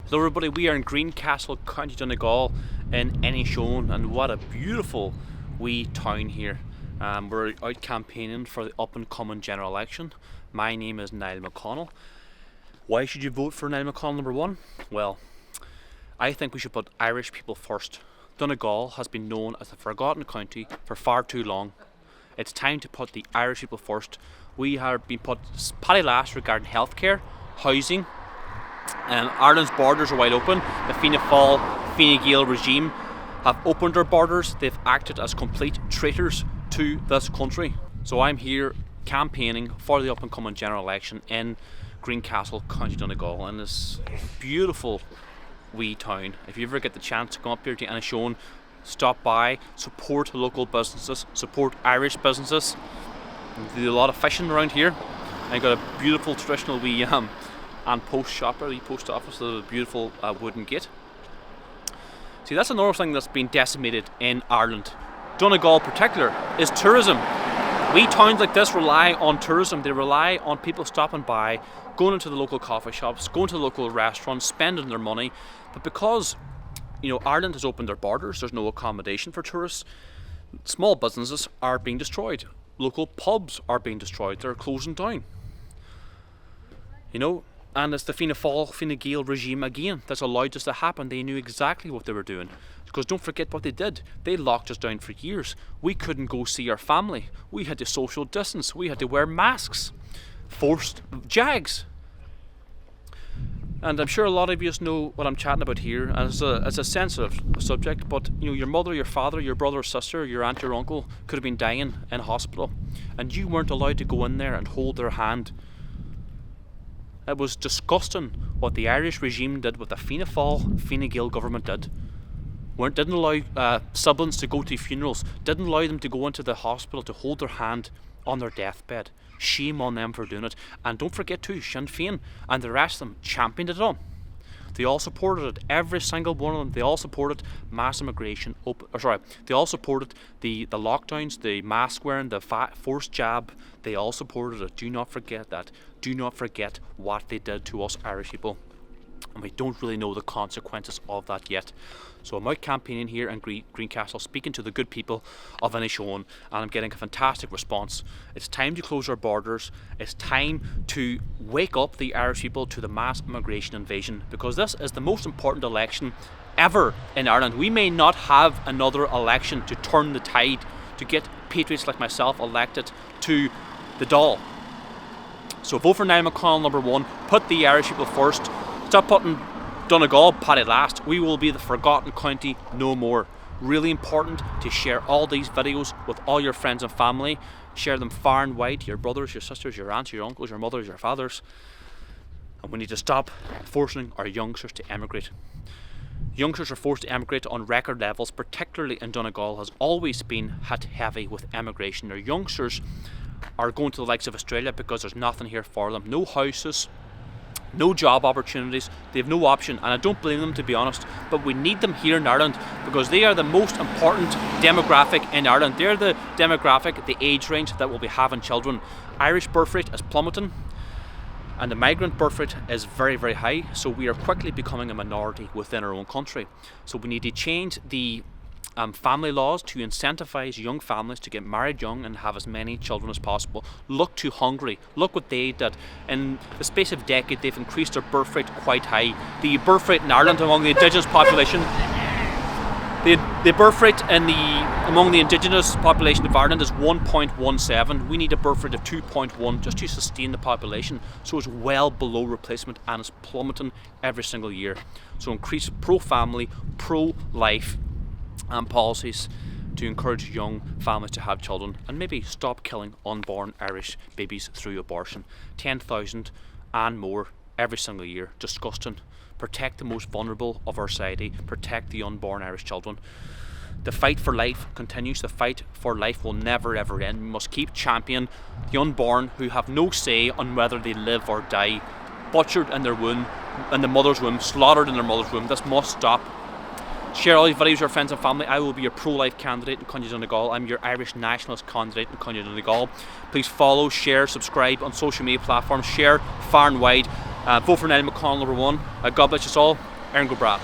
Hello everybody, we are in Greencastle, County Donegal in Inishowen, and what a beautiful wee town here. We're out campaigning for the up and coming general election. My name is Niall McConnell. Why should you vote for Niall McConnell number one? Well, I think we should put Irish people first. Donegal has been known as a forgotten county for far too long. It's time to put the Irish people first. We have been put paddy last regarding healthcare, housing. Ireland's borders are wide open. The Fianna Fáil, Fine Gael regime have opened their borders. They've acted as complete traitors to this country. So I'm here campaigning for the up and coming general election in Greencastle, County Donegal, in this beautiful wee town. If you ever get the chance to come up here to Inishowen, stop by, support local businesses, support Irish businesses. We do a lot of fishing around here. I got a beautiful traditional wee and post shop, the post office with a beautiful wooden gate. See, that's another thing that's been decimated in Ireland. Donegal in particular is tourism. Wee towns like this rely on tourism. They rely on people stopping by, going into the local coffee shops, going to the local restaurants, spending their money. But because Ireland has opened their borders, there's no accommodation for tourists. Small businesses are being destroyed. Local pubs are being destroyed. They're closing down. And it's the Fianna Fáil, Fine Gael regime again that's allowed this to happen. They knew exactly what they were doing. Because don't forget what they did. They locked us down for years. We couldn't go see our family. We had to social distance. We had to wear masks. Forced jags. And I'm sure a lot of you know what I'm chatting about here. As a sensitive subject, but your mother, your father, your brother or sister, your aunt, your uncle could have been dying in hospital, and you weren't allowed to go in there and hold their hand. It was disgusting what the Irish regime did, what the Fianna Fáil, Fine Gael government did. Didn't allow siblings to go to funerals, didn't allow them to go into the hospital to hold their hand on their deathbed. Shame on them for doing it. And don't forget too, Sinn Féin and the rest of them championed it on. They all supported it, every single one of them. They all supported mass immigration. They all supported the lockdowns, the mask wearing, the forced jab. They all supported it. Do not forget that. Do not forget what they did to us Irish people. And we don't really know the consequences of that yet. So I'm out campaigning here in Greencastle, speaking to the good people of Inishowen, and I'm getting a fantastic response. It's time to close our borders. It's time to wake up the Irish people to the mass immigration invasion, because this is the most important election ever in Ireland. We may not have another election to turn the tide, to get patriots like myself elected to the Dáil. So vote for Niall McConnell number one. Put the Irish people first. Stop putting Donegal paddy last. We will be the forgotten county no more. Really important to share all these videos with all your friends and family. Share them far and wide to your brothers, your sisters, your aunts, your uncles, your mothers, your fathers. And we need to stop forcing our youngsters to emigrate. Youngsters are forced to emigrate on record levels, particularly in Donegal, has always been hit heavy with emigration. Our youngsters are going to the likes of Australia because there's nothing here for them. No houses, no job opportunities, they have no option, and I don't blame them, to be honest, but we need them here in Ireland because they are the most important demographic in Ireland. They're the demographic, the age range that will be having children. Irish birth rate is plummeting and the migrant birth rate is very, very high, so we are quickly becoming a minority within our own country. So we need to change the family laws to incentivise young families to get married young and have as many children as possible. Look to Hungary. Look what they did. In the space of a decade, they've increased their birth rate quite high. The birth rate in Ireland among the indigenous population, the birth rate among the indigenous population of Ireland is 1.17. We need a birth rate of 2.1 just to sustain the population. So it's well below replacement and it's plummeting every single year. So increase pro-family, pro-life policies to encourage young families to have children, and maybe stop killing unborn Irish babies through abortion. 10,000 and more every single year. Disgusting. Protect the most vulnerable of our society. Protect the unborn Irish children. The fight for life continues. The fight for life will never ever end. We must keep championing the unborn who have no say on whether they live or die. Butchered in their womb, in the mother's womb, slaughtered in their mother's womb. This must stop. Share all these videos with your friends and family. I will be your pro-life candidate in County Donegal. I'm your Irish nationalist candidate in County Donegal. Please follow, share, subscribe on social media platforms. Share far and wide. Vote for Niall McConnell number one. God bless you all. Aaron go bra.